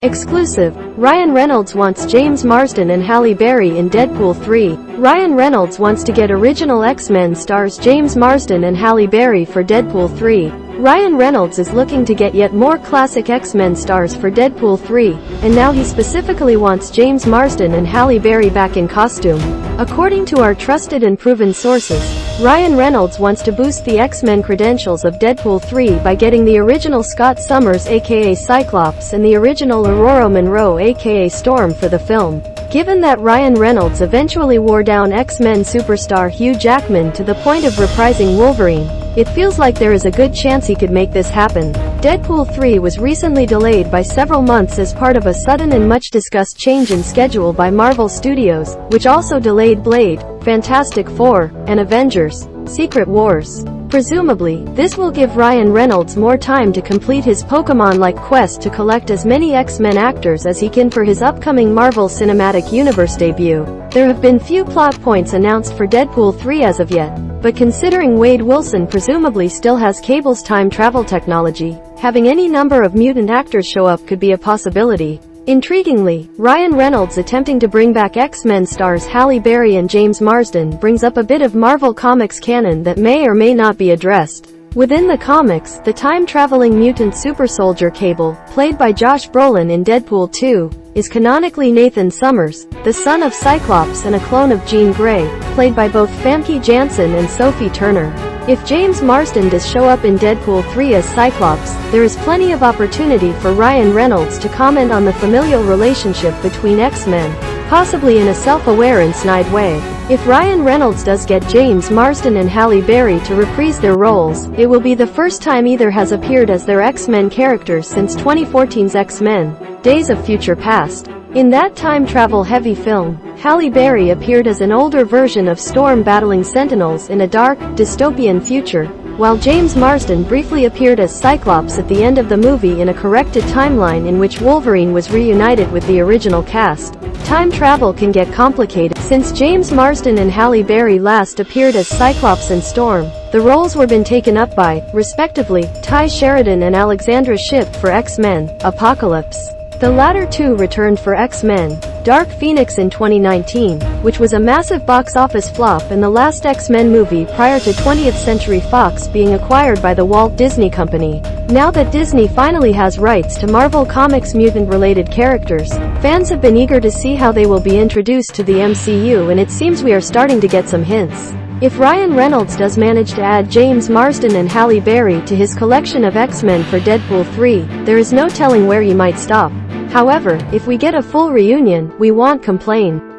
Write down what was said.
Exclusive. Ryan Reynolds wants James Marsden and Halle Berry in Deadpool 3. Ryan Reynolds wants to get original X-Men stars James Marsden and Halle Berry for Deadpool 3. Ryan Reynolds is looking to get yet more classic X-Men stars for Deadpool 3, and now he specifically wants James Marsden and Halle Berry back in costume. According to our trusted and proven sources, Ryan Reynolds wants to boost the X-Men credentials of Deadpool 3 by getting the original Scott Summers aka Cyclops and the original Ororo Munro aka Storm for the film. Given that Ryan Reynolds eventually wore down X-Men superstar Hugh Jackman to the point of reprising Wolverine, it feels like there is a good chance he could make this happen. Deadpool 3 was recently delayed by several months as part of a sudden and much discussed change in schedule by Marvel Studios, which also delayed Blade, Fantastic Four, and Avengers: Secret Wars. Presumably, this will give Ryan Reynolds more time to complete his Pokemon-like quest to collect as many X-Men actors as he can for his upcoming Marvel Cinematic Universe debut. There have been few plot points announced for Deadpool 3 as of yet, but considering Wade Wilson presumably still has Cable's time travel technology, having any number of mutant actors show up could be a possibility. Intriguingly, Ryan Reynolds attempting to bring back X-Men stars Halle Berry and James Marsden brings up a bit of Marvel Comics canon that may or may not be addressed. Within the comics, the time-traveling mutant supersoldier Cable, played by Josh Brolin in Deadpool 2, is canonically Nathan Summers, the son of Cyclops and a clone of Jean Grey, played by both Famke Janssen and Sophie Turner. If James Marsden does show up in Deadpool 3 as Cyclops, there is plenty of opportunity for Ryan Reynolds to comment on the familial relationship between X-Men, possibly in a self-aware and snide way. If Ryan Reynolds does get James Marsden and Halle Berry to reprise their roles, it will be the first time either has appeared as their X-Men characters since 2014's X-Men: Days of Future Past. In that time-travel-heavy film, Halle Berry appeared as an older version of Storm battling Sentinels in a dark, dystopian future, while James Marsden briefly appeared as Cyclops at the end of the movie in a corrected timeline in which Wolverine was reunited with the original cast. Time travel can get complicated. Since James Marsden and Halle Berry last appeared as Cyclops and Storm, the roles were been taken up by, respectively, Sheridan and Alexandra Shipp for X-Men: Apocalypse. The latter two returned for X-Men: Dark Phoenix in 2019, which was a massive box office flop and the last X-Men movie prior to 20th Century Fox being acquired by the Walt Disney Company. Now that Disney finally has rights to Marvel Comics mutant-related characters, fans have been eager to see how they will be introduced to the MCU, and it seems we are starting to get some hints. If Ryan Reynolds does manage to add James Marsden and Halle Berry to his collection of X-Men for Deadpool 3, there is no telling where he might stop. However, if we get a full reunion, we won't complain.